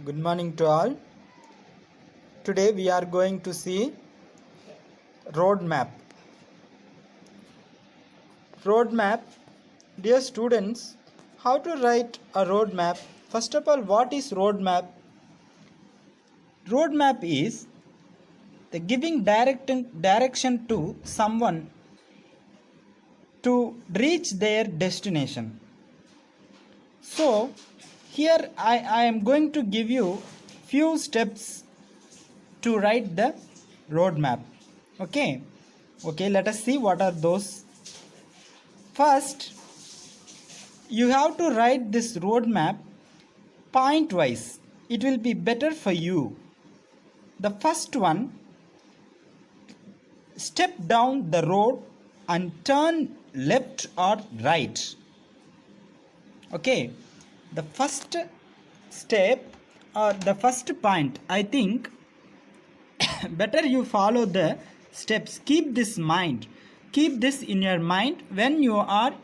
Good morning to all. Today we are going to see road map. Road map. Dear students, how to write a road map? First of all, what is road map? Road map is the giving direction to someone to reach their destination. So here I am going to give you few steps to write the road map. Okay, let us see what are those. First, you have to write this road map point wise. It will be better for you. The first one, step down the road and turn left or right. Okay, the first step or the first point, I think better you follow the steps. Keep this in your mind when you are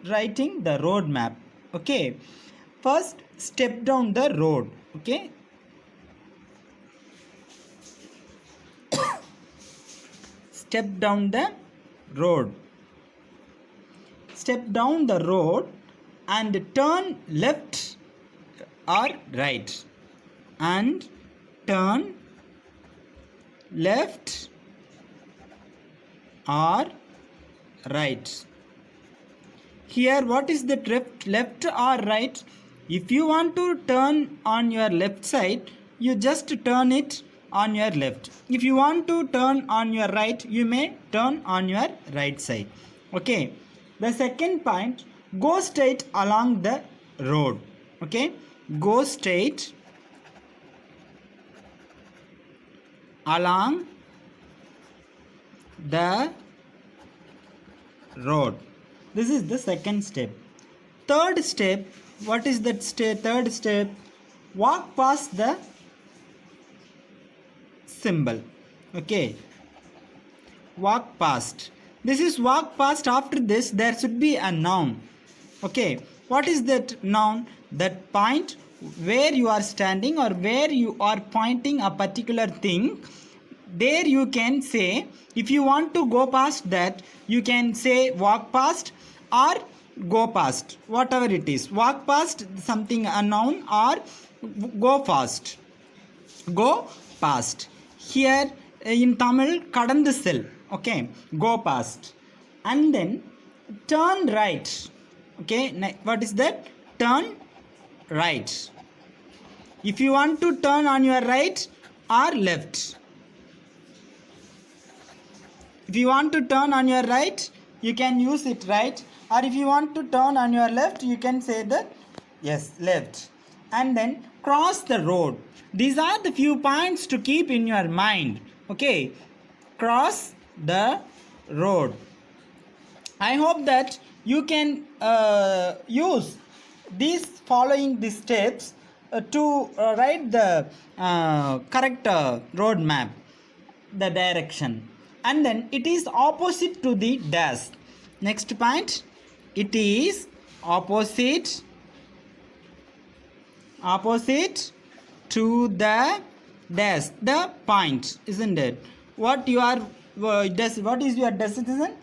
writing the road map. Okay, first step down the road. Okay, step down the road and turn left or right, and turn left or right. Here what is the left or right? If you want to turn on your left side, you just turn it on your left. If you want to turn on your right, you may turn on your right side. Okay, the second point, go straight along the road. Okay, go straight along the road. This is the second step. Third step, what is that third step? Walk past the symbol. Okay, walk past. This is walk past. After this there should be a noun. Okay, what is that noun? That point where you are standing or where you are pointing a particular thing. There you can say, if you want to go past that, you can say walk past or go past, whatever it is. Walk past something, a noun, or go fast, go past. Here in Tamil, kadandu sel. Okay, go past. And then turn right. Okay, what is that? Turn right. If you want to turn on your right or left. If you want to turn on your right, you can use it right, or if you want to turn on your left, you can say that yes, left. And then cross the road. These are the few points to keep in your mind. Okay, cross the road. I hope that you can use these steps to write the correct road map, the direction. And then it is opposite to the dash. Next point, it is opposite to the dash, the point, isn't it? What you are what is your decision?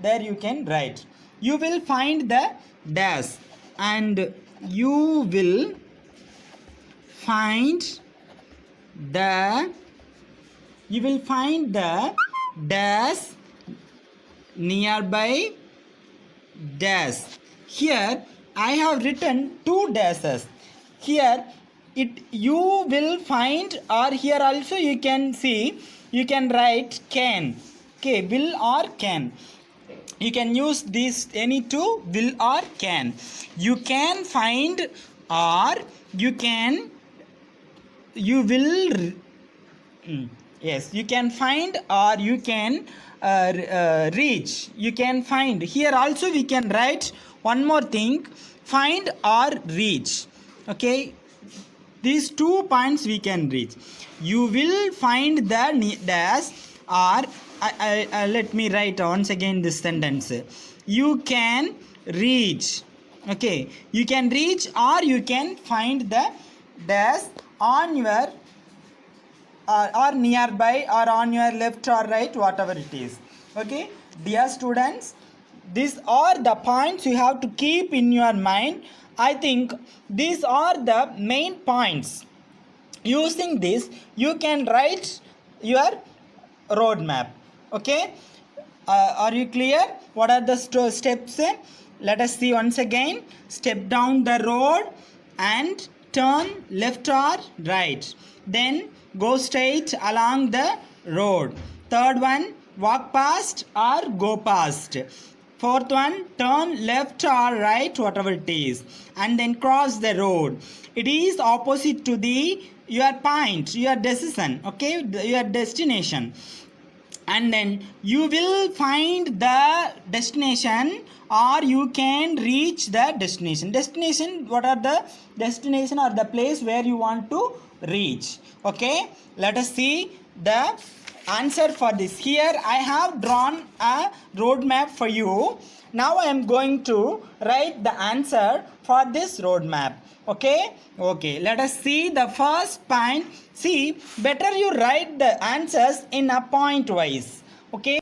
There you can write. You will find the dash, and you will find the dash nearby dash. Here I have written two dashes. Here you will find, or here also you can see, you can write can. Okay, will or can. You can use these any two, will or can. You can find, or you will. Yes, you can find or you can reach. You can find. Here also we can write one more thing, find or reach. Okay, these 2 points we can reach. You will find the dash, or let me write once again this sentence. You can reach. Okay, you can reach or you can find the dash on your or nearby or on your left or right, whatever it is. Okay, dear students, these are the points you have to keep in your mind. I think these are the main points. Using this you can write your roadmap. Okay, are you clear? What are the steps? Let us see once again. Step down the road and turn left or right. Then go straight along the road. Third one, walk past or go past. Fourth one, turn left or right, whatever it is, and then cross the road. It is opposite to the your point, your decision, okay, your destination. And then you will find the destination or you can reach the destination. What are the destination or the place where you want to reach? Okay, let us see the answer for this. Here I have drawn a roadmap for you. Now I am going to write the answer for this roadmap. Okay, let us see the first point. See, better you write the answers in a point wise. Okay,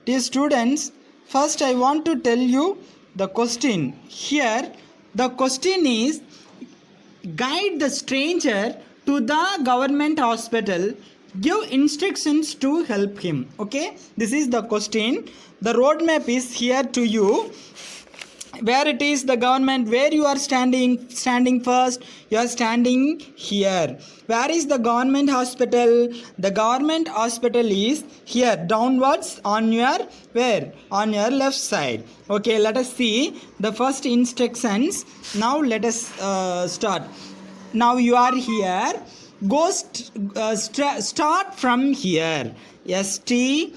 dear students, first I want to tell you the question. Here the question is, guide the stranger to the government hospital, give instructions to help him. Okay, this is the question. The roadmap is here to you. Where it is the government, where you are standing first, you are standing here. Where is the government hospital? The government hospital is here, downwards on your, where? On your left side. Okay, let us see the first instructions. Now let us start. Now you are here. Go start from here. S-T-A-R-T,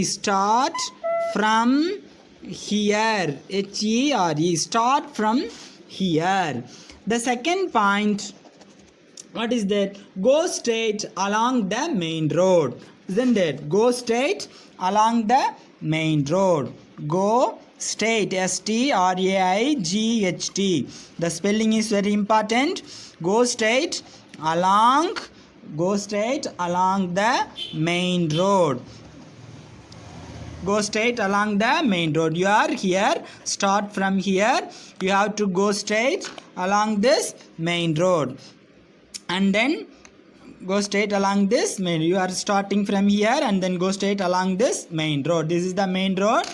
start from here. H-E-R-E, start from here. The second point, what is that? Go straight along the main road, isn't it? Go straight along the main road. Go straight, S-T-R-A-I-G-H-T. The spelling is very important. Go straight along the main road. Go straight along the main road. You are here, start from here, you have to go straight along this main road, and then go straight along this main. You are starting from here and then go straight along this main road. This is the main road.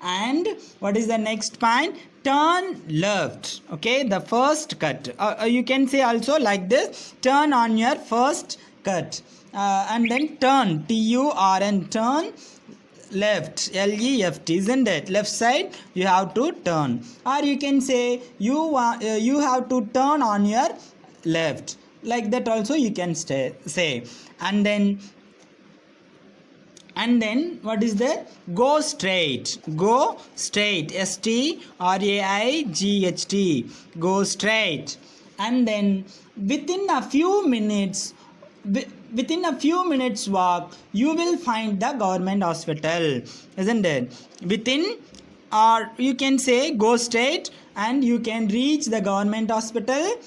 And what is the next point? Turn left. Okay, the first cut. You can say also like this, turn on your first cut, and then turn, T-U-R-N, turn left, L-E-F-T, isn't it? Left side you have to turn. Or you can say you have to turn on your left, like that also you can say. And then what is that? Go straight, S-T-R-A-I-G-H-T, go straight. And then within a few minutes walk, you will find the government hospital, isn't it? Within, or you can say go straight and you can reach the government hospital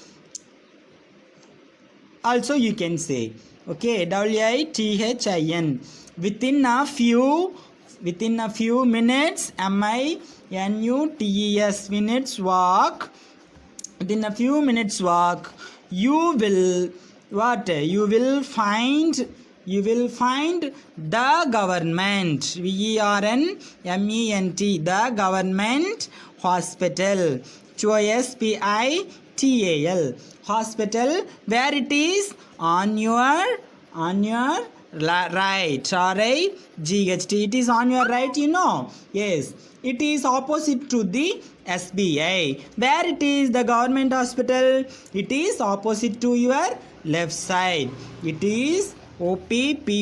also, you can say. Okay, W-I-T-H-I-N, within a few minutes, M-I-N-U-T-E-S, minutes walk. Within a few minutes walk, you will find the government, V-E-R-N-M-E-N-T, the government hospital, H-O-S-P-I-T-A-L, hospital. Where it is? On your right, R-I-G-H-T, it is on your right, you know. Yes, it is opposite to the SBI. Where it is the government hospital? It is opposite to your left side. It is O-P-P-O-S-I-T-E,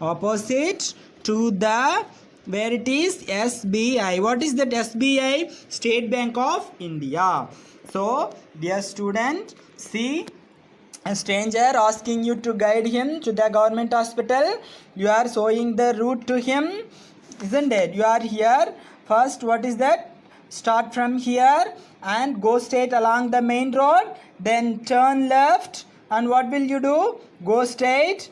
opposite to the, where it is? SBI. What is that SBI? State Bank of India. So, dear student, see, a stranger asking you to guide him to the government hospital. You are showing the route to him, isn't it? You are here. First, what is that? start from here and go straight along the main road, then turn left, and what will you do? Go straight,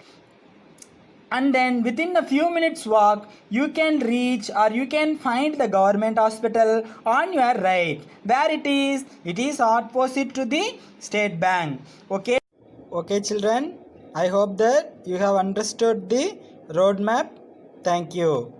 and then within a few minutes walk you can reach or you can find the government hospital on your right. Where it is? It is opposite to the State Bank. Okay children, I hope that you have understood the road map. Thank you.